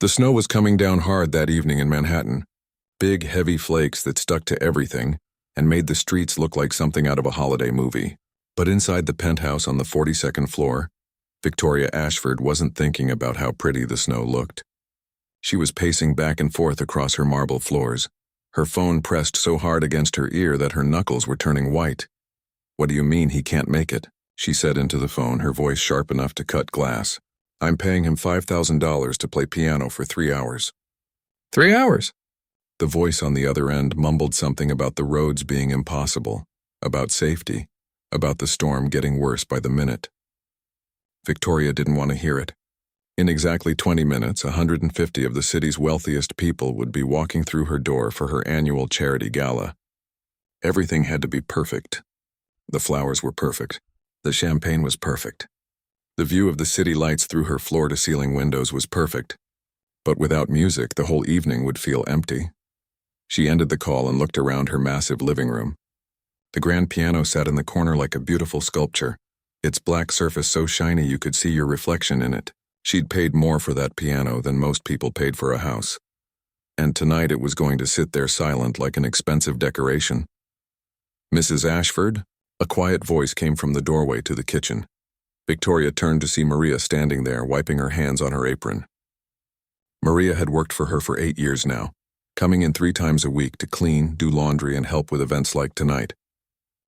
The snow was coming down hard that evening in Manhattan, big, heavy flakes that stuck to everything and made the streets look like something out of a holiday movie. But inside the penthouse on the 42nd floor, Victoria Ashford wasn't thinking about how pretty the snow looked. She was pacing back and forth across her marble floors, her phone pressed so hard against her ear that her knuckles were turning white. "What do you mean he can't make it?" she said into the phone, her voice sharp enough to cut glass. "I'm paying him $5,000 to play piano for 3 hours. 3 hours? The voice on the other end mumbled something about the roads being impossible, about safety, about the storm getting worse by the minute. Victoria didn't want to hear it. In exactly 20 minutes, 150 of the city's wealthiest people would be walking through her door for her annual charity gala. Everything had to be perfect. The flowers were perfect. The champagne was perfect. The view of the city lights through her floor-to-ceiling windows was perfect. But without music, the whole evening would feel empty. She ended the call and looked around her massive living room. The grand piano sat in the corner like a beautiful sculpture, its black surface so shiny you could see your reflection in it. She'd paid more for that piano than most people paid for a house. And tonight it was going to sit there silent like an expensive decoration. "Mrs. Ashford?" A quiet voice came from the doorway to the kitchen. Victoria turned to see Maria standing there, wiping her hands on her apron. Maria had worked for her for 8 years now, coming in 3 times a week to clean, do laundry, and help with events like tonight.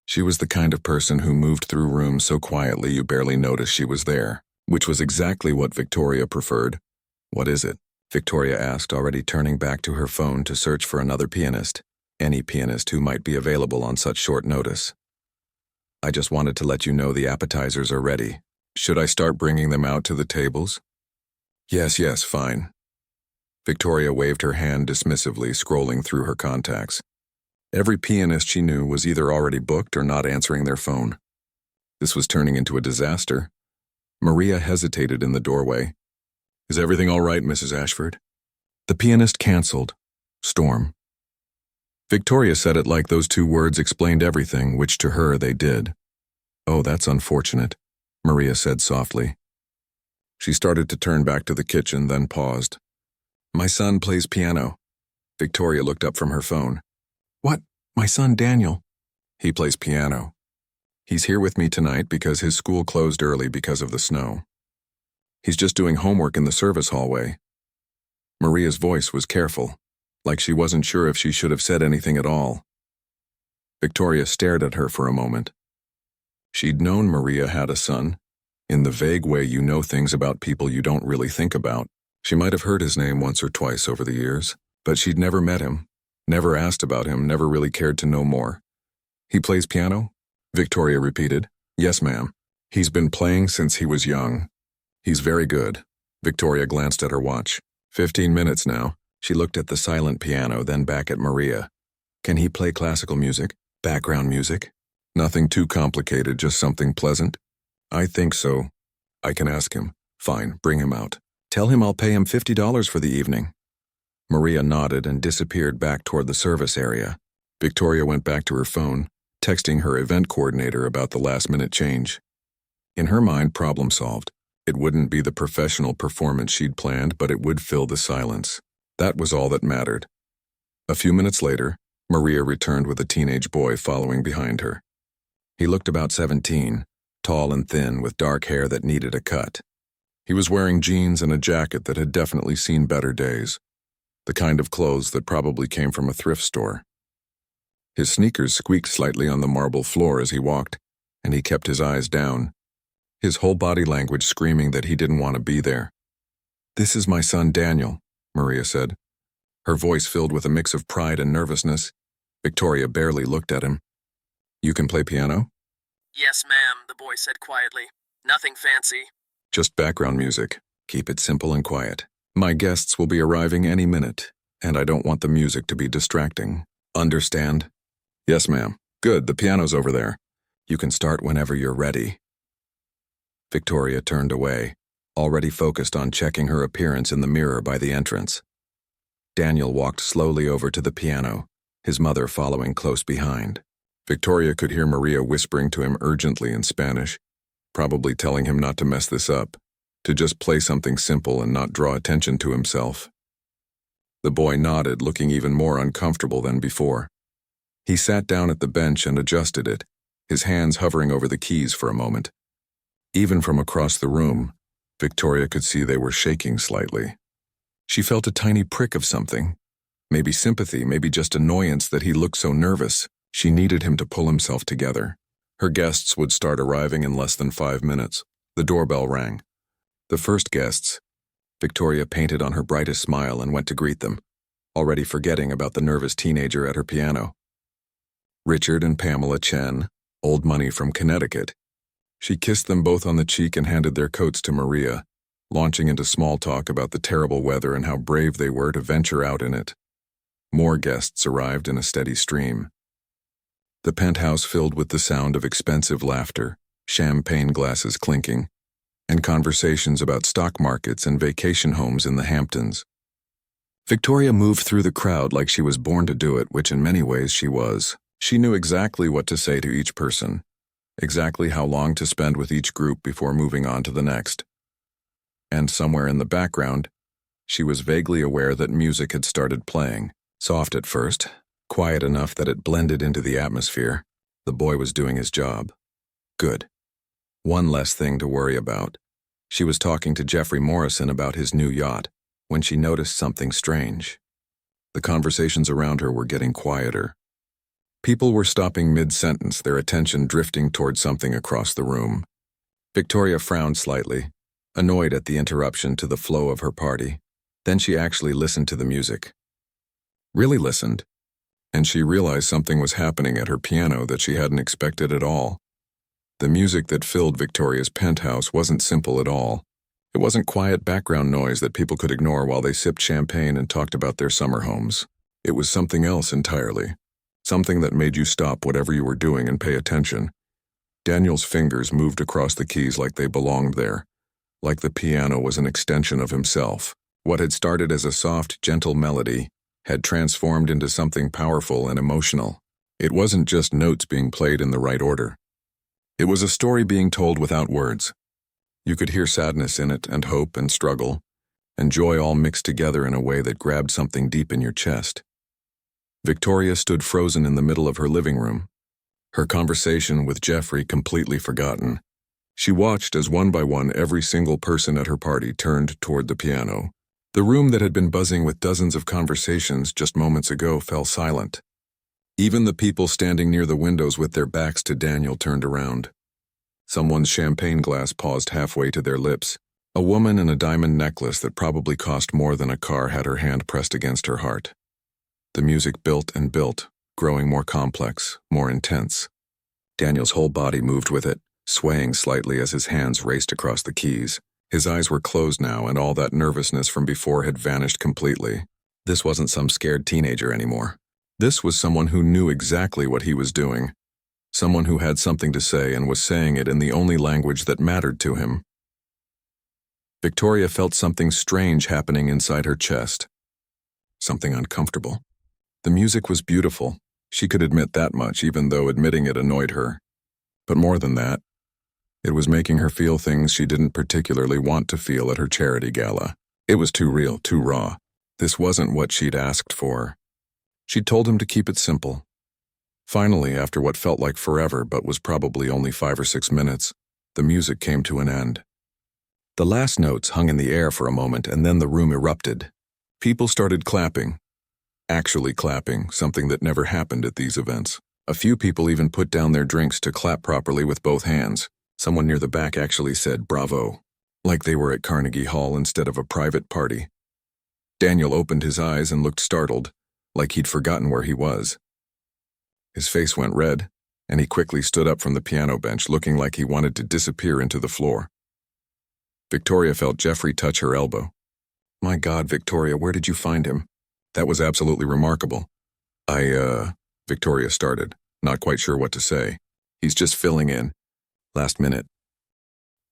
She was the kind of person who moved through rooms so quietly you barely noticed she was there, which was exactly what Victoria preferred. "What is it?" Victoria asked, already turning back to her phone to search for another pianist, any pianist who might be available on such short notice. "I just wanted to let you know the appetizers are ready. Should I start bringing them out to the tables?" Yes, fine." Victoria waved her hand dismissively, scrolling through her contacts. Every pianist she knew was either already booked or not answering their phone. This was turning into a disaster. Maria hesitated in the doorway. "Is everything all right, Mrs. Ashford?" The pianist canceled. Storm. Victoria said it like those 2 words explained everything, which to her they did. "Oh, that's unfortunate," Maria said softly. She started to turn back to the kitchen, then paused. "My son plays piano." Victoria looked up from her phone. "What? My son Daniel?" "He plays piano. He's here with me tonight because his school closed early because of the snow. He's just doing homework in the service hallway." Maria's voice was careful, like she wasn't sure if she should have said anything at all. Victoria stared at her for a moment. She'd known Maria had a son, in the vague way you know things about people you don't really think about. She might have heard his name once or twice over the years, but she'd never met him, never asked about him, never really cared to know more. "He plays piano?" Victoria repeated. "Yes, ma'am. He's been playing since he was young. He's very good." Victoria glanced at her watch. 15 minutes now. She looked at the silent piano, then back at Maria. "Can he play classical music? Background music? Nothing too complicated, just something pleasant?" "I think so. I can ask him." "Fine, bring him out. Tell him I'll pay him $50 for the evening." Maria nodded and disappeared back toward the service area. Victoria went back to her phone, texting her event coordinator about the last-minute change. In her mind, problem solved. It wouldn't be the professional performance she'd planned, but it would fill the silence. That was all that mattered. A few minutes later, Maria returned with a teenage boy following behind her. He looked about 17, tall and thin, with dark hair that needed a cut. He was wearing jeans and a jacket that had definitely seen better days, the kind of clothes that probably came from a thrift store. His sneakers squeaked slightly on the marble floor as he walked, and he kept his eyes down, his whole body language screaming that he didn't want to be there. "This is my son Daniel," Maria said, her voice filled with a mix of pride and nervousness. Victoria barely looked at him. "You can play piano?" "Yes, ma'am," the boy said quietly. "Nothing fancy." "Just background music. Keep it simple and quiet. My guests will be arriving any minute, and I don't want the music to be distracting. Understand?" "Yes, ma'am." "Good, the piano's over there. You can start whenever you're ready." Victoria turned away, already focused on checking her appearance in the mirror by the entrance. Daniel walked slowly over to the piano, his mother following close behind. Victoria could hear Maria whispering to him urgently in Spanish, probably telling him not to mess this up. To just play something simple and not draw attention to himself. The boy nodded, looking even more uncomfortable than before. He sat down at the bench and adjusted it, his hands hovering over the keys for a moment. Even from across the room, Victoria could see they were shaking slightly. She felt a tiny prick of something. Maybe sympathy, maybe just annoyance that he looked so nervous. She needed him to pull himself together. Her guests would start arriving in less than 5 minutes. The doorbell rang. The first guests. Victoria painted on her brightest smile and went to greet them, already forgetting about the nervous teenager at her piano. Richard and Pamela Chen, old money from Connecticut. She kissed them both on the cheek and handed their coats to Maria, launching into small talk about the terrible weather and how brave they were to venture out in it. More guests arrived in a steady stream. The penthouse filled with the sound of expensive laughter, champagne glasses clinking, and conversations about stock markets and vacation homes in the Hamptons. Victoria moved through the crowd like she was born to do it, which in many ways she was. She knew exactly what to say to each person, exactly how long to spend with each group before moving on to the next. And somewhere in the background, she was vaguely aware that music had started playing. Soft at first, quiet enough that it blended into the atmosphere. The boy was doing his job. Good. One less thing to worry about. She was talking to Jeffrey Morrison about his new yacht when she noticed something strange. The conversations around her were getting quieter. People were stopping mid-sentence, their attention drifting toward something across the room. Victoria frowned slightly, annoyed at the interruption to the flow of her party. Then she actually listened to the music. Really listened. And she realized something was happening at her piano that she hadn't expected at all. The music that filled Victoria's penthouse wasn't simple at all. It wasn't quiet background noise that people could ignore while they sipped champagne and talked about their summer homes. It was something else entirely. Something that made you stop whatever you were doing and pay attention. Daniel's fingers moved across the keys like they belonged there, like the piano was an extension of himself. What had started as a soft, gentle melody had transformed into something powerful and emotional. It wasn't just notes being played in the right order. It was a story being told without words. You could hear sadness in it, and hope and struggle, and joy all mixed together in a way that grabbed something deep in your chest. Victoria stood frozen in the middle of her living room, her conversation with Jeffrey completely forgotten. She watched as one by one every single person at her party turned toward the piano. The room that had been buzzing with dozens of conversations just moments ago fell silent. Even the people standing near the windows with their backs to Daniel turned around. Someone's champagne glass paused halfway to their lips. A woman in a diamond necklace that probably cost more than a car had her hand pressed against her heart. The music built and built, growing more complex, more intense. Daniel's whole body moved with it, swaying slightly as his hands raced across the keys. His eyes were closed now, and all that nervousness from before had vanished completely. This wasn't some scared teenager anymore. This was someone who knew exactly what he was doing. Someone who had something to say and was saying it in the only language that mattered to him. Victoria felt something strange happening inside her chest. Something uncomfortable. The music was beautiful. She could admit that much, even though admitting it annoyed her. But more than that, it was making her feel things she didn't particularly want to feel at her charity gala. It was too real, too raw. This wasn't what she'd asked for. She'd told him to keep it simple. Finally, after what felt like forever but was probably only 5 or 6 minutes, the music came to an end. The last notes hung in the air for a moment, and then the room erupted. People started clapping. Actually clapping, something that never happened at these events. A few people even put down their drinks to clap properly with both hands. Someone near the back actually said, "Bravo," like they were at Carnegie Hall instead of a private party. Daniel opened his eyes and looked startled, like he'd forgotten where he was. His face went red, and he quickly stood up from the piano bench, looking like he wanted to disappear into the floor. Victoria felt Jeffrey touch her elbow. "My God, Victoria, where did you find him? That was absolutely remarkable." Victoria started, not quite sure what to say. "He's just filling in. Last minute."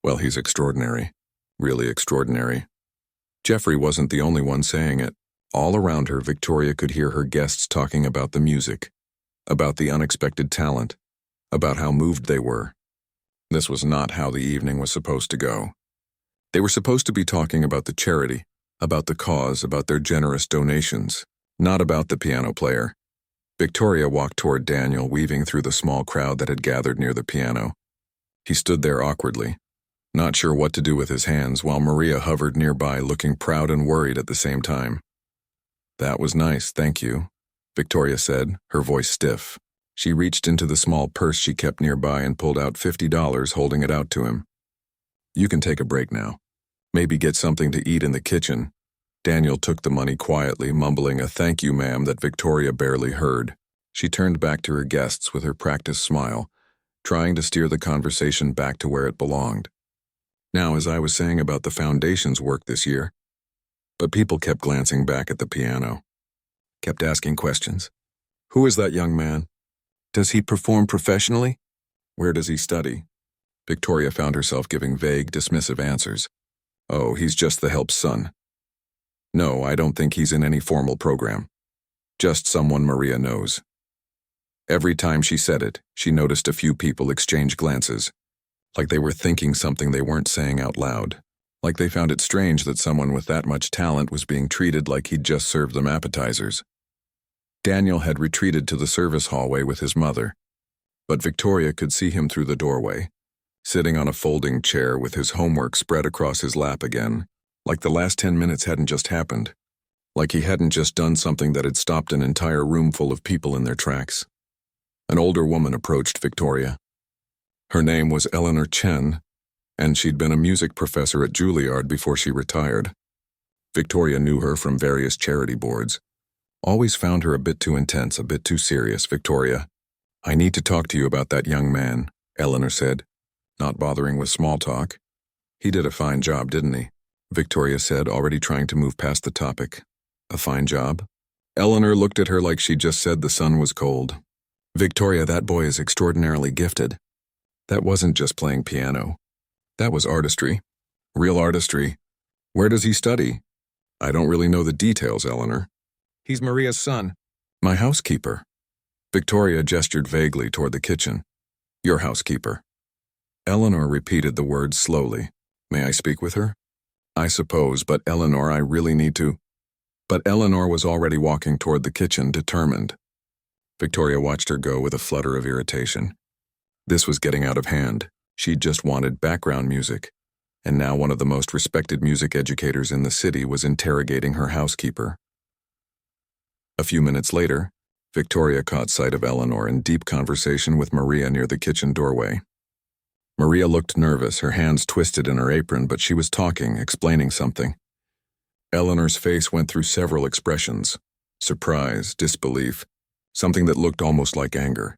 "Well, he's extraordinary. Really extraordinary." Jeffrey wasn't the only one saying it. All around her, Victoria could hear her guests talking about the music, about the unexpected talent, about how moved they were. This was not how the evening was supposed to go. They were supposed to be talking about the charity, about the cause, about their generous donations, not about the piano player. Victoria walked toward Daniel, weaving through the small crowd that had gathered near the piano. He stood there awkwardly, not sure what to do with his hands, while Maria hovered nearby, looking proud and worried at the same time. "That was nice, thank you," Victoria said, her voice stiff. She reached into the small purse she kept nearby and pulled out $50, holding it out to him. "You can take a break now. Maybe get something to eat in the kitchen." Daniel took the money quietly, mumbling a "thank you, ma'am" that Victoria barely heard. She turned back to her guests with her practiced smile, trying to steer the conversation back to where it belonged. "Now, as I was saying about the foundation's work this year," but people kept glancing back at the piano, kept asking questions. "Who is that young man? Does he perform professionally? Where does he study?" Victoria found herself giving vague, dismissive answers. "Oh, he's just the help's son. No, I don't think he's in any formal program. Just someone Maria knows." Every time she said it, she noticed a few people exchange glances, like they were thinking something they weren't saying out loud, like they found it strange that someone with that much talent was being treated like he'd just served them appetizers. Daniel had retreated to the service hallway with his mother, but Victoria could see him through the doorway, sitting on a folding chair with his homework spread across his lap again, like the last 10 minutes hadn't just happened, like he hadn't just done something that had stopped an entire room full of people in their tracks. An older woman approached Victoria. Her name was Eleanor Chen, and she'd been a music professor at Juilliard before she retired. Victoria knew her from various charity boards. "Always found her a bit too intense, a bit too serious, Victoria. I need to talk to you about that young man," Eleanor said, not bothering with small talk. "He did a fine job, didn't he?" Victoria said, already trying to move past the topic. "A fine job?" Eleanor looked at her like she'd just said the sun was cold. "Victoria, that boy is extraordinarily gifted. That wasn't just playing piano. That was artistry. Real artistry. Where does he study?" "I don't really know the details, Eleanor." "He's Maria's son." "My housekeeper." Victoria gestured vaguely toward the kitchen. "Your housekeeper." Eleanor repeated the words slowly. "May I speak with her?" "I suppose, but Eleanor, I really need to." But Eleanor was already walking toward the kitchen, determined. Victoria watched her go with a flutter of irritation. This was getting out of hand. She'd just wanted background music, and now one of the most respected music educators in the city was interrogating her housekeeper. A few minutes later, Victoria caught sight of Eleanor in deep conversation with Maria near the kitchen doorway. Maria looked nervous, her hands twisted in her apron, but she was talking, explaining something. Eleanor's face went through several expressions: surprise, disbelief, something that looked almost like anger.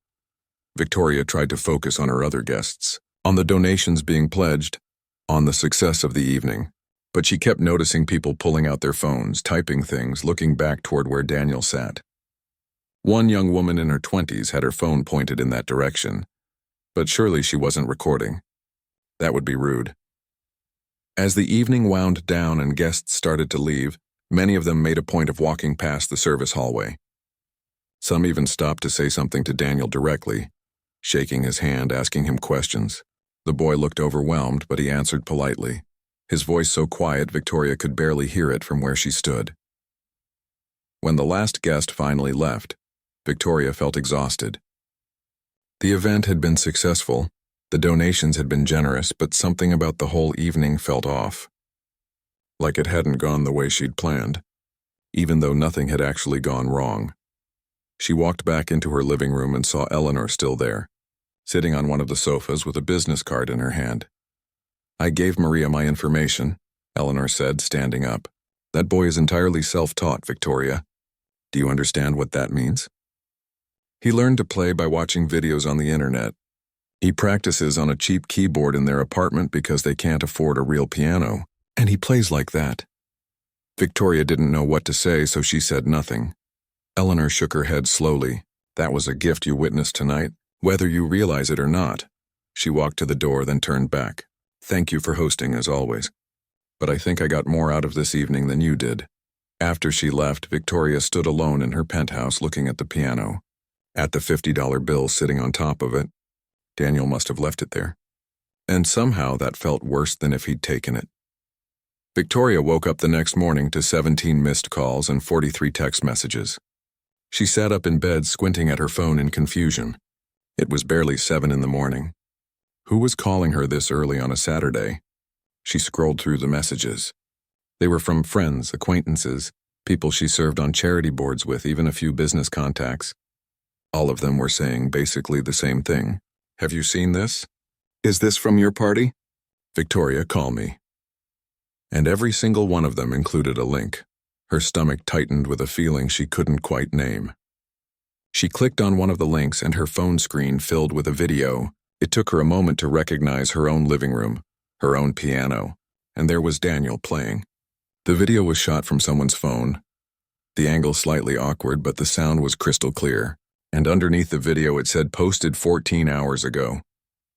Victoria tried to focus on her other guests, on the donations being pledged, on the success of the evening, but she kept noticing people pulling out their phones, typing things, looking back toward where Daniel sat. One young woman in her 20s had her phone pointed in that direction, but surely she wasn't recording. That would be rude. As the evening wound down and guests started to leave, many of them made a point of walking past the service hallway. Some even stopped to say something to Daniel directly, shaking his hand, asking him questions. The boy looked overwhelmed, but he answered politely, his voice so quiet Victoria could barely hear it from where she stood. When the last guest finally left, Victoria felt exhausted. The event had been successful, the donations had been generous, but something about the whole evening felt off. Like it hadn't gone the way she'd planned, even though nothing had actually gone wrong. She walked back into her living room and saw Eleanor still there, sitting on one of the sofas with a business card in her hand. "I gave Maria my information," Eleanor said, standing up. "That boy is entirely self-taught, Victoria. Do you understand what that means? He learned to play by watching videos on the internet. He practices on a cheap keyboard in their apartment because they can't afford a real piano, and he plays like that." Victoria didn't know what to say, so she said nothing. Eleanor shook her head slowly. "That was a gift you witnessed tonight, whether you realize it or not." She walked to the door, then turned back. "Thank you for hosting, as always. But I think I got more out of this evening than you did." After she left, Victoria stood alone in her penthouse looking at the piano, at the $50 bill sitting on top of it. Daniel must have left it there. And somehow that felt worse than if he'd taken it. Victoria woke up the next morning to 17 missed calls and 43 text messages. She sat up in bed squinting at her phone in confusion. It was barely 7 in the morning. Who was calling her this early on a Saturday? She scrolled through the messages. They were from friends, acquaintances, people she served on charity boards with, even a few business contacts. All of them were saying basically the same thing. Have you seen this? Is this from your party? Victoria, call me. And every single one of them included a link. Her stomach tightened with a feeling she couldn't quite name. She clicked on one of the links and her phone screen filled with a video. It took her a moment to recognize her own living room, her own piano, and there was Daniel playing. The video was shot from someone's phone. The angle slightly awkward, but the sound was crystal clear, and underneath the video it said posted 14 hours ago.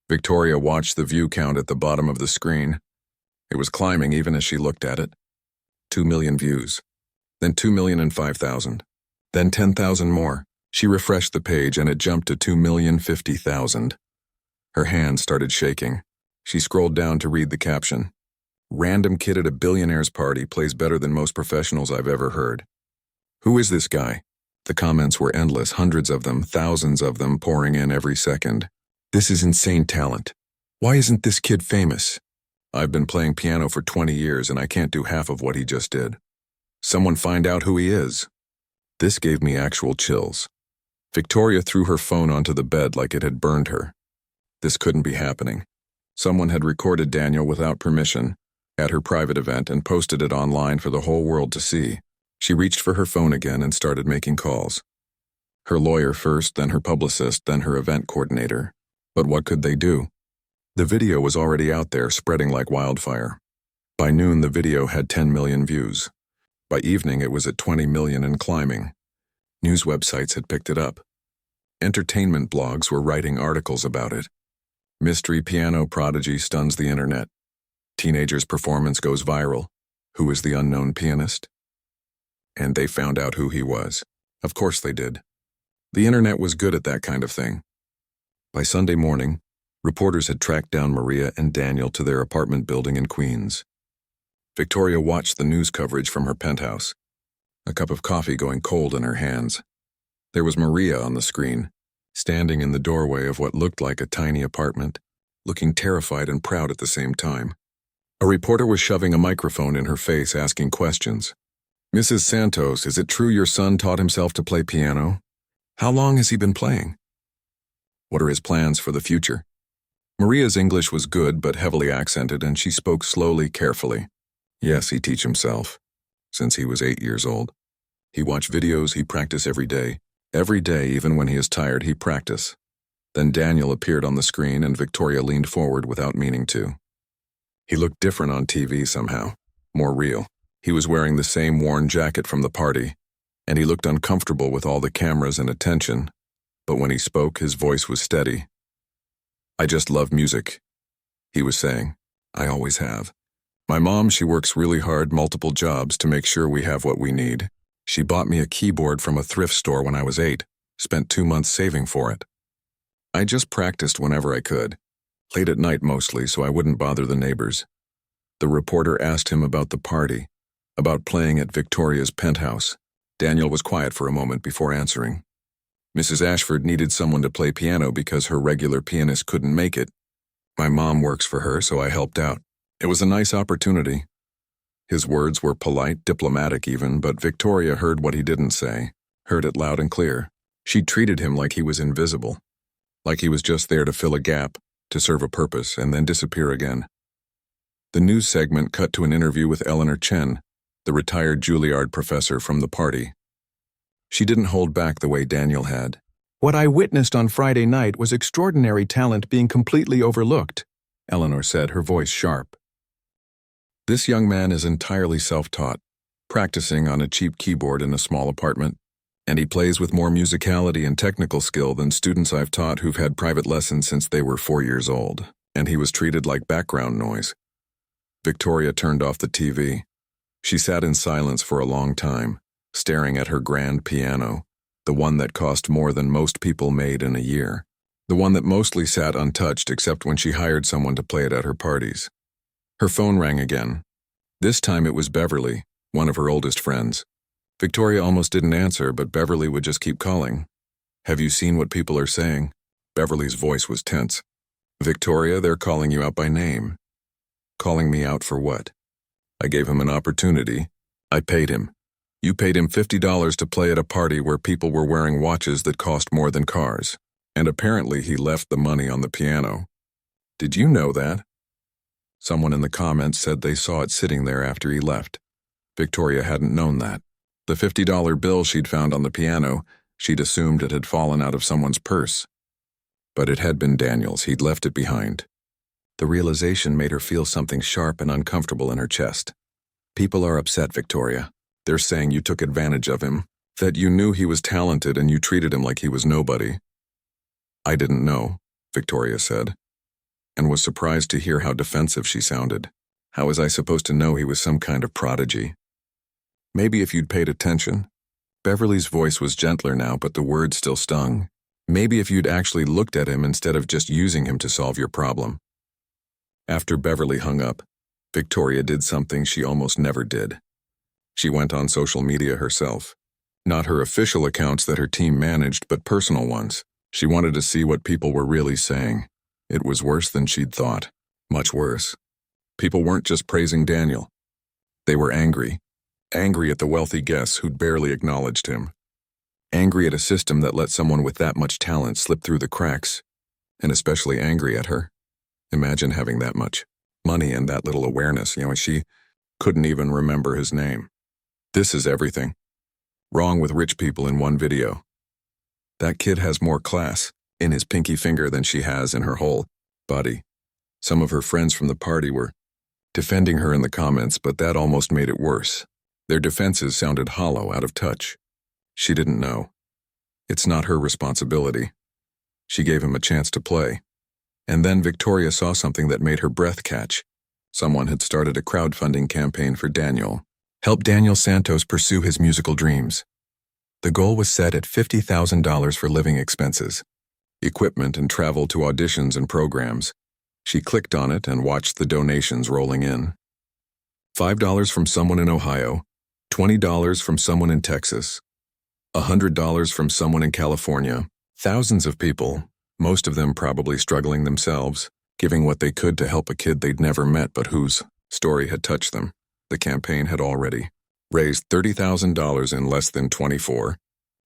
Victoria watched the view count at the bottom of the screen. It was climbing even as she looked at it. 2 million views. Then 2,005,000. Then 10,000 more. She refreshed the page and it jumped to 2,050,000. Her hands started shaking. She scrolled down to read the caption. Random kid at a billionaire's party plays better than most professionals I've ever heard. Who is this guy? The comments were endless, hundreds of them, thousands of them pouring in every second. This is insane talent. Why isn't this kid famous? I've been playing piano for 20 years and I can't do half of what he just did. Someone find out who he is. This gave me actual chills. Victoria threw her phone onto the bed like it had burned her. This couldn't be happening. Someone had recorded Daniel without permission at her private event and posted it online for the whole world to see. She reached for her phone again and started making calls. Her lawyer first, then her publicist, then her event coordinator. But what could they do? The video was already out there, spreading like wildfire. By noon, the video had 10 million views. By evening, it was at 20 million and climbing. News websites had picked it up. Entertainment blogs were writing articles about it. Mystery piano prodigy stuns the internet. Teenager's performance goes viral. Who is the unknown pianist? And they found out who he was. Of course they did. The internet was good at that kind of thing. By Sunday morning, reporters had tracked down Maria and Daniel to their apartment building in Queens. Victoria watched the news coverage from her penthouse, a cup of coffee going cold in her hands. There was Maria on the screen, standing in the doorway of what looked like a tiny apartment, looking terrified and proud at the same time. A reporter was shoving a microphone in her face, asking questions. Mrs. Santos, is it true your son taught himself to play piano? How long has he been playing? What are his plans for the future? Maria's English was good but heavily accented, and she spoke slowly, carefully. Yes, he teach himself. Since he was 8 years old. He watch videos, he practice every day. Every day, even when he is tired, he practice. Then Daniel appeared on the screen and Victoria leaned forward without meaning to. He looked different on TV somehow, more real. He was wearing the same worn jacket from the party, and he looked uncomfortable with all the cameras and attention. But when he spoke, his voice was steady. I just love music, he was saying. I always have. My mom, she works really hard, multiple jobs to make sure we have what we need. She bought me a keyboard from a thrift store when I was 8, spent 2 months saving for it. I just practiced whenever I could, late at night mostly, so I wouldn't bother the neighbors. The reporter asked him about the party, about playing at Victoria's penthouse. Daniel was quiet for a moment before answering. Mrs. Ashford needed someone to play piano because her regular pianist couldn't make it. My mom works for her, so I helped out. It was a nice opportunity. His words were polite, diplomatic even, but Victoria heard what he didn't say, heard it loud and clear. She treated him like he was invisible, like he was just there to fill a gap, to serve a purpose, and then disappear again. The news segment cut to an interview with Eleanor Chen, the retired Juilliard professor from the party. She didn't hold back the way Daniel had. What I witnessed on Friday night was extraordinary talent being completely overlooked, Eleanor said, her voice sharp. This young man is entirely self-taught, practicing on a cheap keyboard in a small apartment, and he plays with more musicality and technical skill than students I've taught who've had private lessons since they were 4 years old, and he was treated like background noise. Victoria turned off the TV. She sat in silence for a long time, staring at her grand piano, the one that cost more than most people made in a year, the one that mostly sat untouched except when she hired someone to play it at her parties. Her phone rang again. This time it was Beverly, one of her oldest friends. Victoria almost didn't answer, but Beverly would just keep calling. "Have you seen what people are saying?" Beverly's voice was tense. "Victoria, they're calling you out by name." "Calling me out for what?" "I gave him an opportunity. I paid him. You paid him $50 to play at a party where people were wearing watches that cost more than cars. And apparently he left the money on the piano. Did you know that?" Someone in the comments said they saw it sitting there after he left. Victoria hadn't known that. The $50 bill she'd found on the piano, she'd assumed it had fallen out of someone's purse. But it had been Daniel's. He'd left it behind. The realization made her feel something sharp and uncomfortable in her chest. "People are upset, Victoria. They're saying you took advantage of him, that you knew he was talented and you treated him like he was nobody." "I didn't know," Victoria said, and was surprised to hear how defensive she sounded. "How was I supposed to know he was some kind of prodigy?" "Maybe if you'd paid attention." Beverly's voice was gentler now, but the words still stung. "Maybe if you'd actually looked at him instead of just using him to solve your problem." After Beverly hung up, Victoria did something she almost never did. She went on social media herself. Not her official accounts that her team managed, but personal ones. She wanted to see what people were really saying. It was worse than she'd thought. Much worse. People weren't just praising Daniel. They were angry. Angry at the wealthy guests who'd barely acknowledged him. Angry at a system that let someone with that much talent slip through the cracks. And especially angry at her. Imagine having that much money and that little awareness. She couldn't even remember his name. This is everything wrong with rich people in one video. That kid has more class in his pinky finger than she has in her whole body. Some of her friends from the party were defending her in the comments, but that almost made it worse. Their defenses sounded hollow, out of touch. She didn't know. It's not her responsibility. She gave him a chance to play. And then Victoria saw something that made her breath catch. Someone had started a crowdfunding campaign for Daniel. Help Daniel Santos pursue his musical dreams. The goal was set at $50,000 for living expenses, equipment and travel to auditions and programs. She clicked on it and watched the donations rolling in. $5 from someone in Ohio, $20 from someone in Texas, $100 from someone in California. Thousands of people, most of them probably struggling themselves, giving what they could to help a kid they'd never met but whose story had touched them. The campaign had already raised $30,000 in less than 24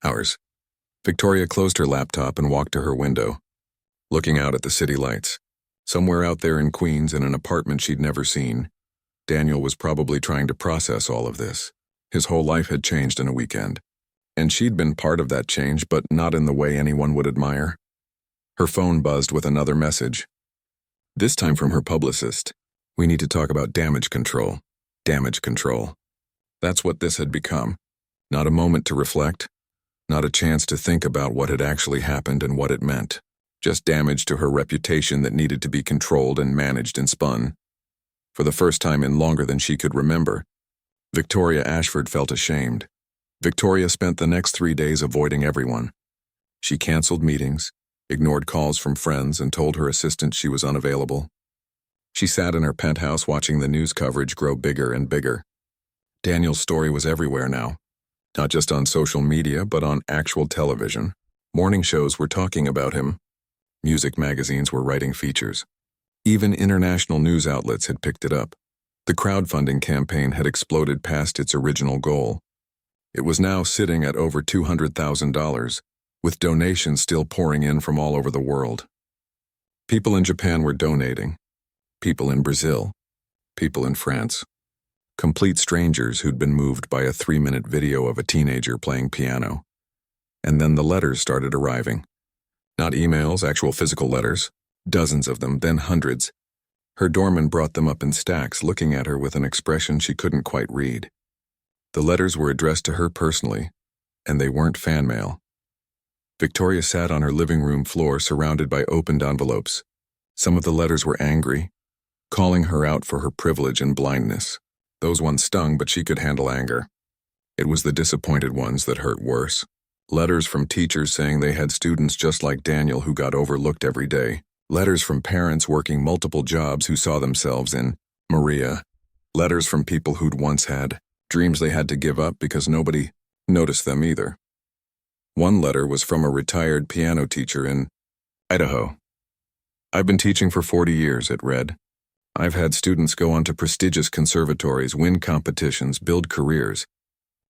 hours. Victoria closed her laptop and walked to her window, looking out at the city lights. Somewhere out there in Queens, in an apartment she'd never seen, Daniel was probably trying to process all of this. His whole life had changed in a weekend, and she'd been part of that change, but not in the way anyone would admire. Her phone buzzed with another message. This time from her publicist. "We need to talk about damage control." Damage control. That's what this had become. Not a moment to reflect. Not a chance to think about what had actually happened and what it meant. Just damage to her reputation that needed to be controlled and managed and spun. For the first time in longer than she could remember, Victoria Ashford felt ashamed. Victoria spent the next 3 days avoiding everyone. She canceled meetings, ignored calls from friends, and told her assistant she was unavailable. She sat in her penthouse watching the news coverage grow bigger and bigger. Daniel's story was everywhere now. Not just on social media, but on actual television. Morning shows were talking about him. Music magazines were writing features. Even international news outlets had picked it up. The crowdfunding campaign had exploded past its original goal. It was now sitting at over $200,000, with donations still pouring in from all over the world. People in Japan were donating. People in Brazil. People in France. Complete strangers who'd been moved by a 3-minute video of a teenager playing piano. And then the letters started arriving. Not emails, actual physical letters. Dozens of them, then hundreds. Her doorman brought them up in stacks, looking at her with an expression she couldn't quite read. The letters were addressed to her personally, and they weren't fan mail. Victoria sat on her living room floor surrounded by opened envelopes. Some of the letters were angry, calling her out for her privilege and blindness. Those ones stung, but she could handle anger. It was the disappointed ones that hurt worse. Letters from teachers saying they had students just like Daniel who got overlooked every day. Letters from parents working multiple jobs who saw themselves in Maria. Letters from people who'd once had dreams they had to give up because nobody noticed them either. One letter was from a retired piano teacher in Idaho. "I've been teaching for 40 years," it read. "I've had students go on to prestigious conservatories, win competitions, build careers.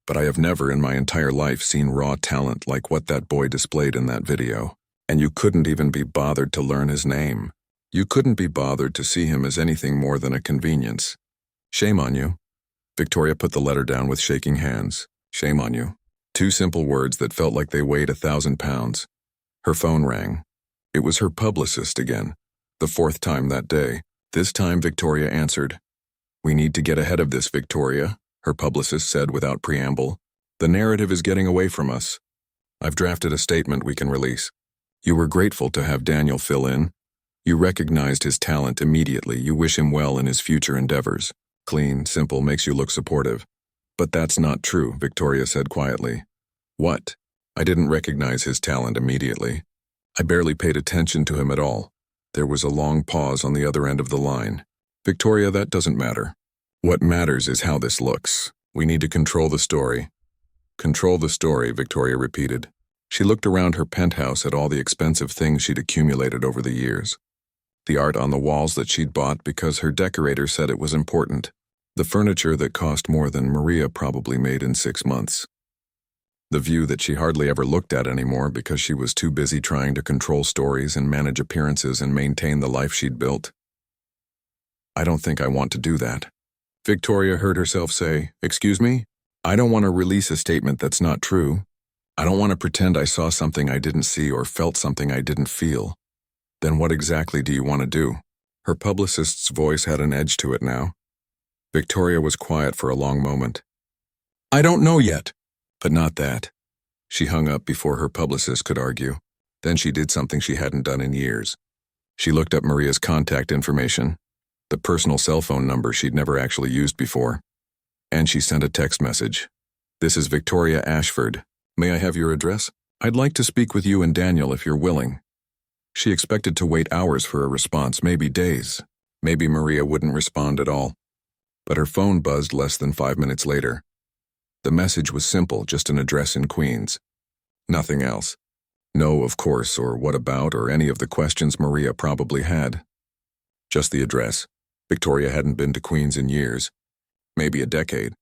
But I have never in my entire life seen raw talent like what that boy displayed in that video. And you couldn't even be bothered to learn his name. You couldn't be bothered to see him as anything more than a convenience. Shame on you." Victoria put the letter down with shaking hands. Shame on you. 2 simple words that felt like they weighed 1,000 pounds. Her phone rang. It was her publicist again, the 4th time that day. This time Victoria answered. "We need to get ahead of this, Victoria," her publicist said without preamble. "The narrative is getting away from us. I've drafted a statement we can release. You were grateful to have Daniel fill in. You recognized his talent immediately. You wish him well in his future endeavors. Clean, simple, makes you look supportive. But that's not true," Victoria said quietly. "What? I didn't recognize his talent immediately. I barely paid attention to him at all." There was a long pause on the other end of the line. "Victoria, that doesn't matter. What matters is how this looks. We need to control the story." "Control the story," Victoria repeated. She looked around her penthouse at all the expensive things she'd accumulated over the years. The art on the walls that she'd bought because her decorator said it was important. The furniture that cost more than Maria probably made in 6 months. The view that she hardly ever looked at anymore because she was too busy trying to control stories and manage appearances and maintain the life she'd built. "I don't think I want to do that." Victoria heard herself say, "Excuse me? I don't want to release a statement that's not true. I don't want to pretend I saw something I didn't see or felt something I didn't feel." "Then what exactly do you want to do?" Her publicist's voice had an edge to it now. Victoria was quiet for a long moment. "I don't know yet." "But not that." She hung up before her publicist could argue. Then she did something she hadn't done in years. She looked up Maria's contact information, the personal cell phone number she'd never actually used before. And she sent a text message. "This is Victoria Ashford. May I have your address? I'd like to speak with you and Daniel if you're willing." She expected to wait hours for a response, maybe days. Maybe Maria wouldn't respond at all. But her phone buzzed less than 5 minutes later. The message was simple, just an address in Queens. Nothing else. No, of course, or what about, or any of the questions Maria probably had. Just the address. Victoria hadn't been to Queens in years. Maybe a decade.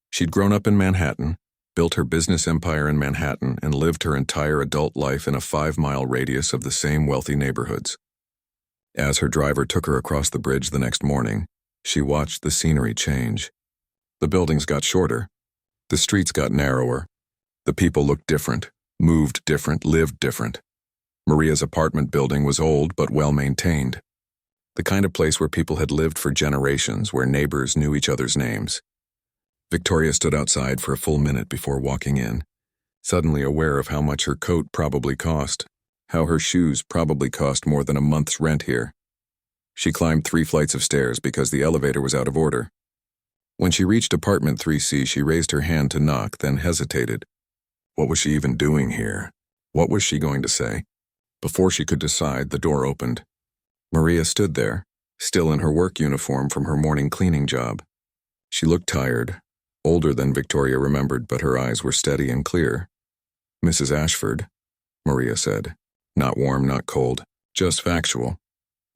She'd grown up in Manhattan, built her business empire in Manhattan, and lived her entire adult life in a 5-mile radius of the same wealthy neighborhoods. As her driver took her across the bridge the next morning, she watched the scenery change. The buildings got shorter. The streets got narrower. The people looked different, moved different, lived different. Maria's apartment building was old but well-maintained. The kind of place where people had lived for generations, where neighbors knew each other's names. Victoria stood outside for a full minute before walking in, suddenly aware of how much her coat probably cost, how her shoes probably cost more than a month's rent here. She climbed 3 flights of stairs because the elevator was out of order. When she reached apartment 3C, she raised her hand to knock, then hesitated. What was she even doing here? What was she going to say? Before she could decide, the door opened. Maria stood there, still in her work uniform from her morning cleaning job. She looked tired, older than Victoria remembered, but her eyes were steady and clear. "Mrs. Ashford," Maria said. Not warm, not cold, just factual.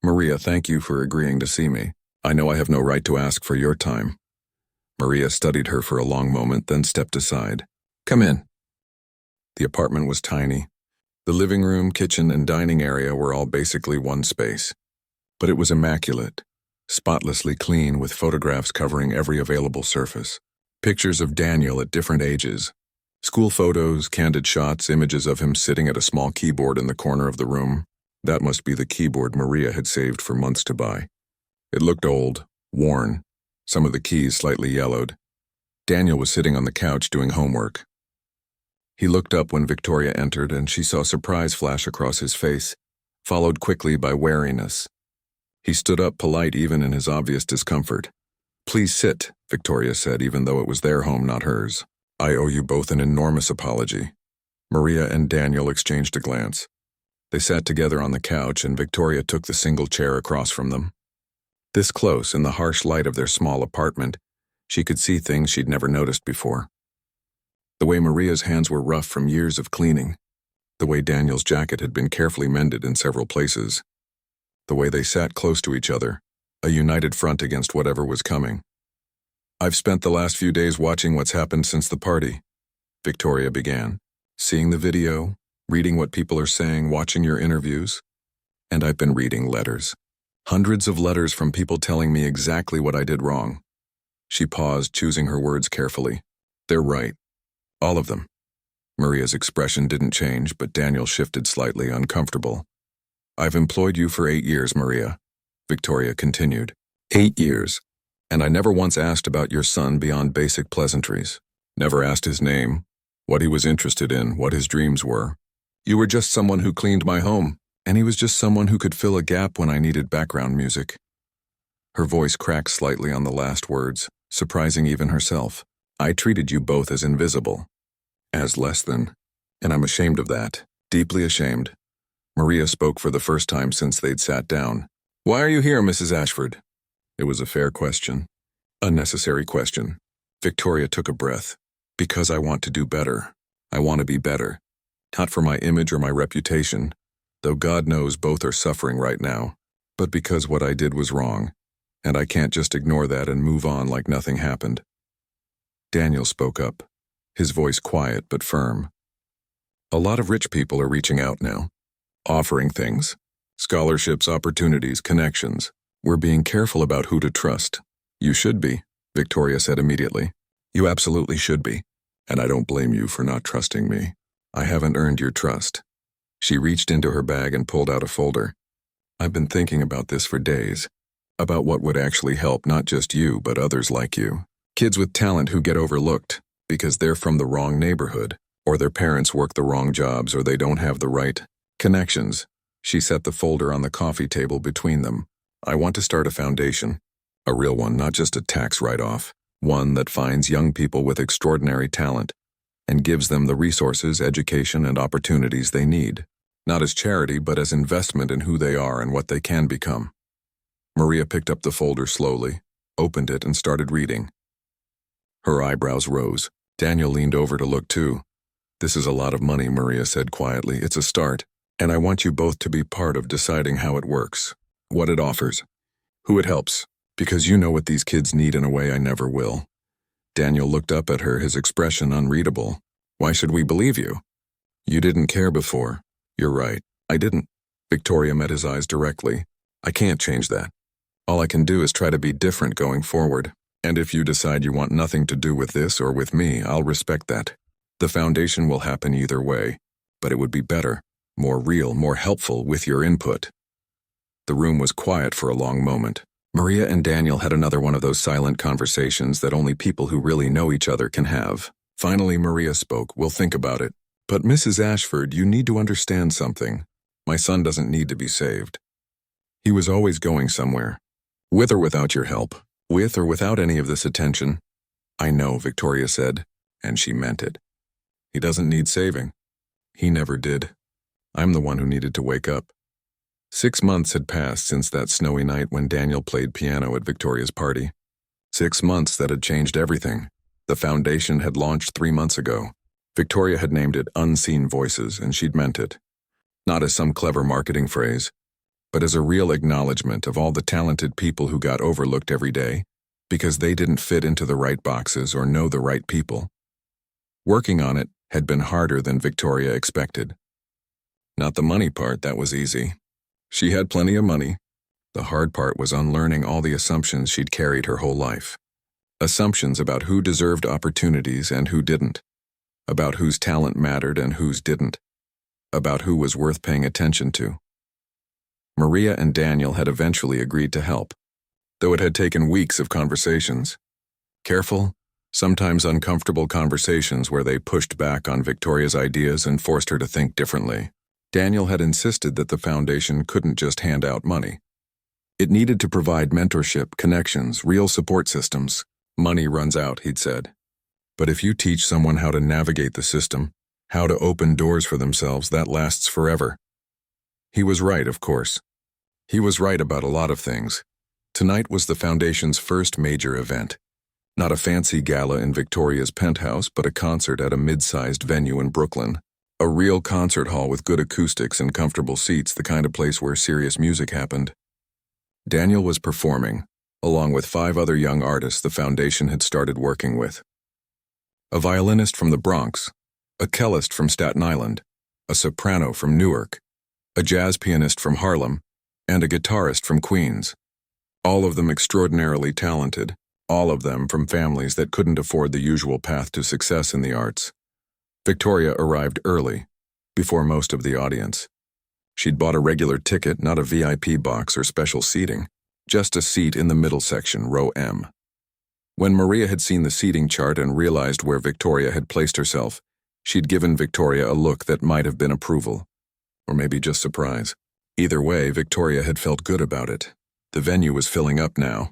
"Maria, thank you for agreeing to see me. I know I have no right to ask for your time." Maria studied her for a long moment, then stepped aside. "Come in." The apartment was tiny. The living room, kitchen, and dining area were all basically one space. But it was immaculate, spotlessly clean, with photographs covering every available surface. Pictures of Daniel at different ages. School photos, candid shots, images of him sitting at a small keyboard in the corner of the room. That must be the keyboard Maria had saved for months to buy. It looked old, worn, some of the keys slightly yellowed. Daniel was sitting on the couch doing homework. He looked up when Victoria entered, and she saw surprise flash across his face, followed quickly by wariness. He stood up, polite even in his obvious discomfort. "Please sit," Victoria said, even though it was their home, not hers. "I owe you both an enormous apology." Maria and Daniel exchanged a glance. They sat together on the couch, and Victoria took the single chair across from them. This close, in the harsh light of their small apartment, she could see things she'd never noticed before. The way Maria's hands were rough from years of cleaning, the way Daniel's jacket had been carefully mended in several places, the way they sat close to each other, a united front against whatever was coming. "I've spent the last few days watching what's happened since the party," Victoria began, "seeing the video, reading what people are saying, watching your interviews, and I've been reading letters. Hundreds of letters from people telling me exactly what I did wrong." She paused, choosing her words carefully. "They're right. All of them." Maria's expression didn't change, but Daniel shifted slightly, uncomfortable. "I've employed you for 8 years, Maria," Victoria continued. 8 years. And I never once asked about your son beyond basic pleasantries. Never asked his name, what he was interested in, what his dreams were. You were just someone who cleaned my home, and he was just someone who could fill a gap when I needed background music." Her voice cracked slightly on the last words, surprising even herself. "I treated you both as invisible. As less than. And I'm ashamed of that. Deeply ashamed." Maria spoke for the first time since they'd sat down. "Why are you here, Mrs. Ashford?" It was a fair question. A necessary question. Victoria took a breath. "Because I want to do better. I want to be better. Not for my image or my reputation, though God knows both are suffering right now, but because what I did was wrong, and I can't just ignore that and move on like nothing happened." Daniel spoke up, his voice quiet but firm. "A lot of rich people are reaching out now, offering things. Scholarships, opportunities, connections. We're being careful about who to trust." "You should be," Victoria said immediately. "You absolutely should be. And I don't blame you for not trusting me. I haven't earned your trust." She reached into her bag and pulled out a folder. "I've been thinking about this for days. About what would actually help not just you, but others like you. Kids with talent who get overlooked because they're from the wrong neighborhood, or their parents work the wrong jobs, or they don't have the right connections." She set the folder on the coffee table between them. "I want to start a foundation. A real one, not just a tax write-off. One that finds young people with extraordinary talent and gives them the resources, education, and opportunities they need. Not as charity, but as investment in who they are and what they can become." Maria picked up the folder slowly, opened it, and started reading. Her eyebrows rose. Daniel leaned over to look too. "This is a lot of money," Maria said quietly. "It's a start, and I want you both to be part of deciding how it works, what it offers, who it helps, because you know what these kids need in a way I never will." Daniel looked up at her, his expression unreadable. "Why should we believe you? You didn't care before." "You're right, I didn't." Victoria met his eyes directly. "I can't change that. All I can do is try to be different going forward. And if you decide you want nothing to do with this or with me, I'll respect that. The foundation will happen either way, but it would be better, more real, more helpful with your input." The room was quiet for a long moment. Maria and Daniel had another one of those silent conversations that only people who really know each other can have. Finally, Maria spoke. "We'll think about it. But Mrs. Ashford, you need to understand something. My son doesn't need to be saved. He was always going somewhere. With or without your help. With or without any of this attention." "I know," Victoria said, and she meant it. "He doesn't need saving. He never did. I'm the one who needed to wake up." 6 months had passed since that snowy night when Daniel played piano at Victoria's party. 6 months that had changed everything. The foundation had launched 3 months ago. Victoria had named it Unseen Voices, and she'd meant it. Not as some clever marketing phrase, but as a real acknowledgement of all the talented people who got overlooked every day because they didn't fit into the right boxes or know the right people. Working on it had been harder than Victoria expected. Not the money part, that was easy. She had plenty of money. The hard part was unlearning all the assumptions she'd carried her whole life. Assumptions about who deserved opportunities and who didn't. About whose talent mattered and whose didn't. About who was worth paying attention to. Maria and Daniel had eventually agreed to help, though it had taken weeks of conversations. Careful, sometimes uncomfortable conversations where they pushed back on Victoria's ideas and forced her to think differently. Daniel had insisted that the foundation couldn't just hand out money. It needed to provide mentorship, connections, real support systems. "Money runs out," he'd said. "But if you teach someone how to navigate the system, how to open doors for themselves, that lasts forever." He was right, of course. He was right about a lot of things. Tonight was the Foundation's first major event. Not a fancy gala in Victoria's penthouse, but a concert at a mid-sized venue in Brooklyn. A real concert hall with good acoustics and comfortable seats, the kind of place where serious music happened. Daniel was performing, along with 5 other young artists the Foundation had started working with. A violinist from the Bronx, a cellist from Staten Island, a soprano from Newark, a jazz pianist from Harlem, and a guitarist from Queens. All of them extraordinarily talented, all of them from families that couldn't afford the usual path to success in the arts. Victoria arrived early, before most of the audience. She'd bought a regular ticket, not a VIP box or special seating, just a seat in the middle section, row M. When Maria had seen the seating chart and realized where Victoria had placed herself, she'd given Victoria a look that might have been approval, or maybe just surprise. Either way, Victoria had felt good about it. The venue was filling up now.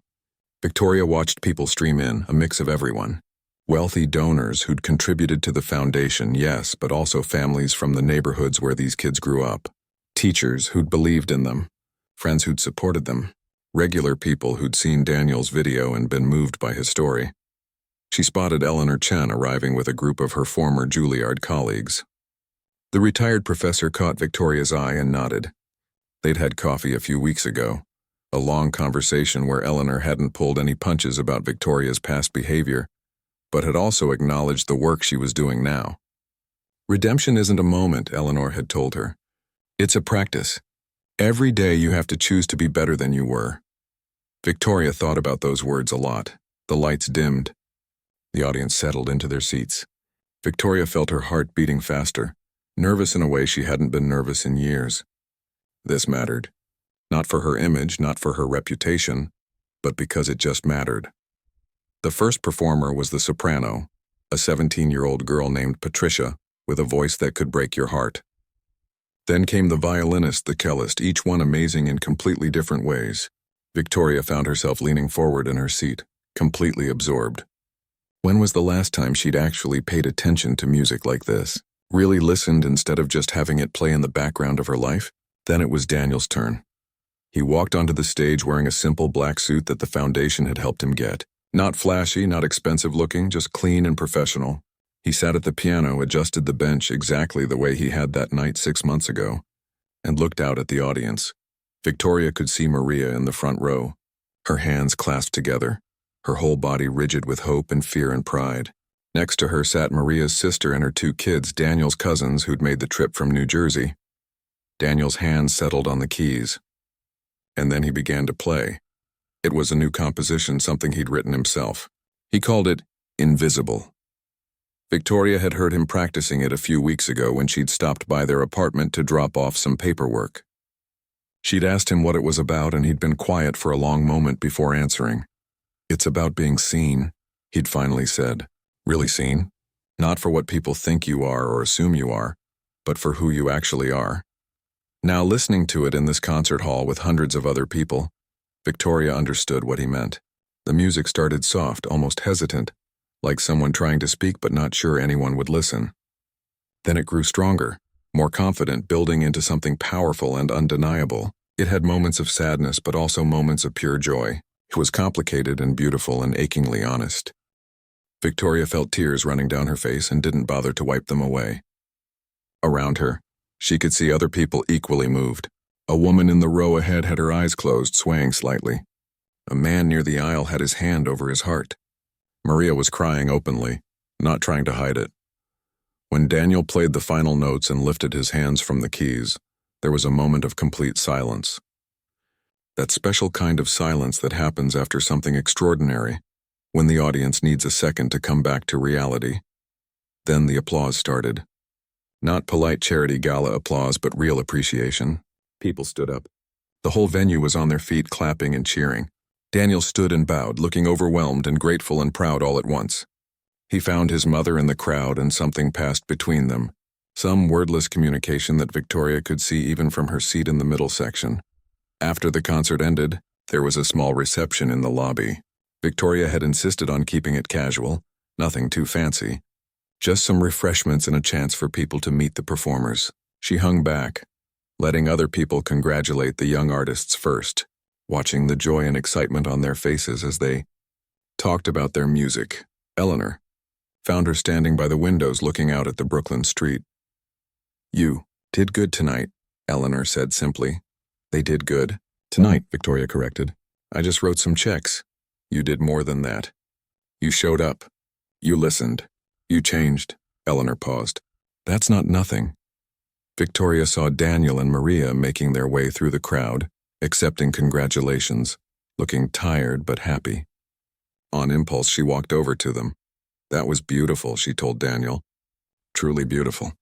Victoria watched people stream in, a mix of everyone. Wealthy donors who'd contributed to the Foundation, yes, but also families from the neighborhoods where these kids grew up. Teachers who'd believed in them. Friends who'd supported them. Regular people who'd seen Daniel's video and been moved by his story. She spotted Eleanor Chen arriving with a group of her former Juilliard colleagues. The retired professor caught Victoria's eye and nodded. They'd had coffee a few weeks ago. A long conversation where Eleanor hadn't pulled any punches about Victoria's past behavior, but had also acknowledged the work she was doing now. Redemption isn't a moment, Eleanor had told her. It's a practice. Every day you have to choose to be better than you were. Victoria thought about those words a lot. The lights dimmed. The audience settled into their seats. Victoria felt her heart beating faster, nervous in a way she hadn't been nervous in years. This mattered. Not for her image, not for her reputation, but because it just mattered. The first performer was the soprano, a 17-year-old girl named Patricia, with a voice that could break your heart. Then came the violinist, the cellist, each one amazing in completely different ways. Victoria found herself leaning forward in her seat, completely absorbed. When was the last time she'd actually paid attention to music like this? Really listened instead of just having it play in the background of her life? Then it was Daniel's turn. He walked onto the stage wearing a simple black suit that the Foundation had helped him get. Not flashy, not expensive looking, just clean and professional. He sat at the piano, adjusted the bench exactly the way he had that night 6 months ago, and looked out at the audience. Victoria could see Maria in the front row, her hands clasped together, her whole body rigid with hope and fear and pride. Next to her sat Maria's sister and her 2 kids, Daniel's cousins who'd made the trip from New Jersey. Daniel's hands settled on the keys. And then he began to play. It was a new composition, something he'd written himself. He called it Invisible. Victoria had heard him practicing it a few weeks ago when she'd stopped by their apartment to drop off some paperwork. She'd asked him what it was about, and he'd been quiet for a long moment before answering. It's about being seen, he'd finally said. Really seen? Not for what people think you are or assume you are, but for who you actually are. Now, listening to it in this concert hall with hundreds of other people, Victoria understood what he meant. The music started soft, almost hesitant, like someone trying to speak but not sure anyone would listen. Then it grew stronger, more confident, building into something powerful and undeniable. It had moments of sadness but also moments of pure joy. It was complicated and beautiful and achingly honest. Victoria felt tears running down her face and didn't bother to wipe them away. Around her, she could see other people equally moved. A woman in the row ahead had her eyes closed, swaying slightly. A man near the aisle had his hand over his heart. Maria was crying openly, not trying to hide it. When Daniel played the final notes and lifted his hands from the keys, there was a moment of complete silence. That special kind of silence that happens after something extraordinary, when the audience needs a second to come back to reality. Then the applause started. Not polite charity gala applause, but real appreciation. People stood up. The whole venue was on their feet, clapping and cheering. Daniel stood and bowed, looking overwhelmed and grateful and proud all at once. He found his mother in the crowd, and something passed between them. Some wordless communication that Victoria could see even from her seat in the middle section. After the concert ended, there was a small reception in the lobby. Victoria had insisted on keeping it casual, nothing too fancy. Just some refreshments and a chance for people to meet the performers. She hung back, letting other people congratulate the young artists first. watching the joy and excitement on their faces as they talked about their music. Eleanor found her standing by the windows looking out at the Brooklyn street. "You did good tonight," Eleanor said simply. "They did good." "Tonight," Victoria corrected. "I just wrote some checks." "You did more than that. You showed up. You listened. You changed." Eleanor paused. "That's not nothing." Victoria saw Daniel and Maria making their way through the crowd, accepting congratulations, looking tired but happy. On impulse, she walked over to them. "That was beautiful," she told Daniel. "Truly beautiful.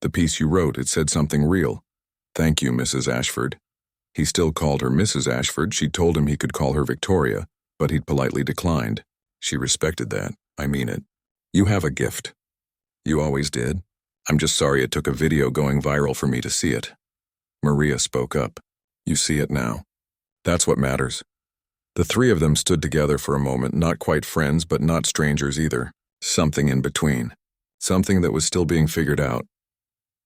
The piece you wrote, it said something real. Thank you, Mrs. Ashford." He still called her Mrs. Ashford. She told him he could call her Victoria, but he'd politely declined. She respected that. "I mean it. You have a gift. You always did. I'm just sorry it took a video going viral for me to see it." Maria spoke up. "You see it now. That's what matters." The three of them stood together for a moment, not quite friends, but not strangers either. Something in between. Something that was still being figured out.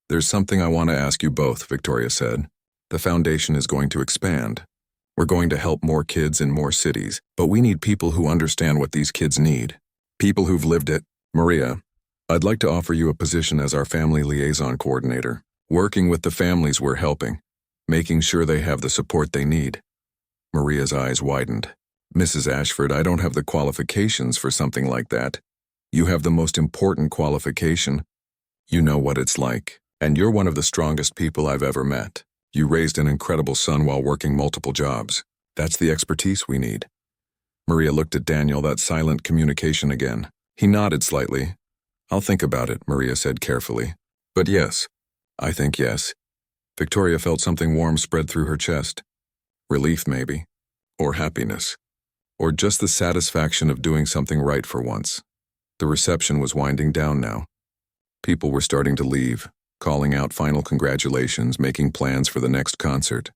"There's something I want to ask you both," Victoria said. "The foundation is going to expand. We're going to help more kids in more cities, but we need people who understand what these kids need. People who've lived it. Maria, I'd like to offer you a position as our family liaison coordinator, working with the families we're helping, making sure they have the support they need." Maria's eyes widened. "Mrs. Ashford, I don't have the qualifications for something like that. You have the most important qualification. You know what it's like, and you're one of the strongest people I've ever met. You raised an incredible son while working multiple jobs. That's the expertise we need." Maria looked at Daniel, that silent communication again. He nodded slightly. "I'll think about it," Maria said carefully. "But yes, I think yes." Victoria felt something warm spread through her chest. Relief, maybe. Or happiness. Or just the satisfaction of doing something right for once. The reception was winding down now. People were starting to leave, calling out final congratulations, making plans for the next concert.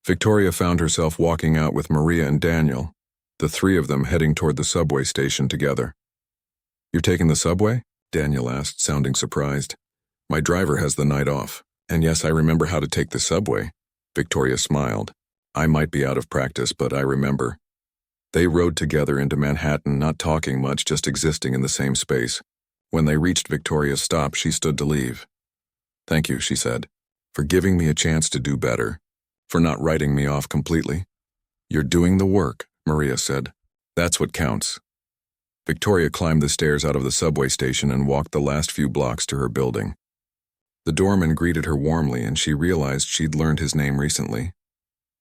Victoria found herself walking out with Maria and Daniel, the three of them heading toward the subway station together. "You're taking the subway?" Daniel asked, sounding surprised. "My driver has the night off. And yes, I remember how to take the subway." Victoria smiled. "I might be out of practice, but I remember." They rode together into Manhattan, not talking much, just existing in the same space. When they reached Victoria's stop, she stood to leave. "Thank you," she said, "for giving me a chance to do better, for not writing me off completely." "You're doing the work," Maria said. "That's what counts." Victoria climbed the stairs out of the subway station and walked the last few blocks to her building. The doorman greeted her warmly, and she realized she'd learned his name recently.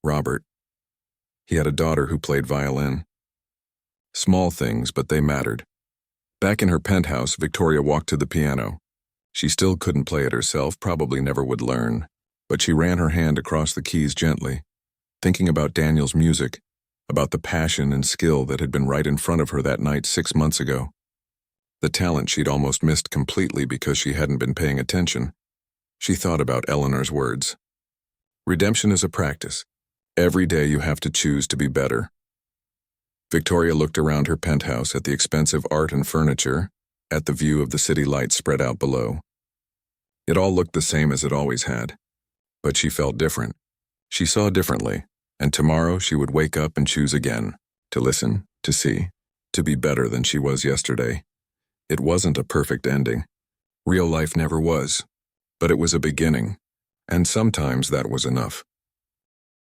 Robert. He had a daughter who played violin. Small things, but they mattered. Back in her penthouse, Victoria walked to the piano. She still couldn't play it herself, probably never would learn, but she ran her hand across the keys gently, thinking about Daniel's music, about the passion and skill that had been right in front of her that night 6 months ago. The talent she'd almost missed completely because she hadn't been paying attention. She thought about Eleanor's words. Redemption is a practice. Every day you have to choose to be better. Victoria looked around her penthouse at the expensive art and furniture, at the view of the city lights spread out below. It all looked the same as it always had, but she felt different. She saw differently, and tomorrow she would wake up and choose again, to listen, to see, to be better than she was yesterday. It wasn't a perfect ending. Real life never was, but it was a beginning, and sometimes that was enough.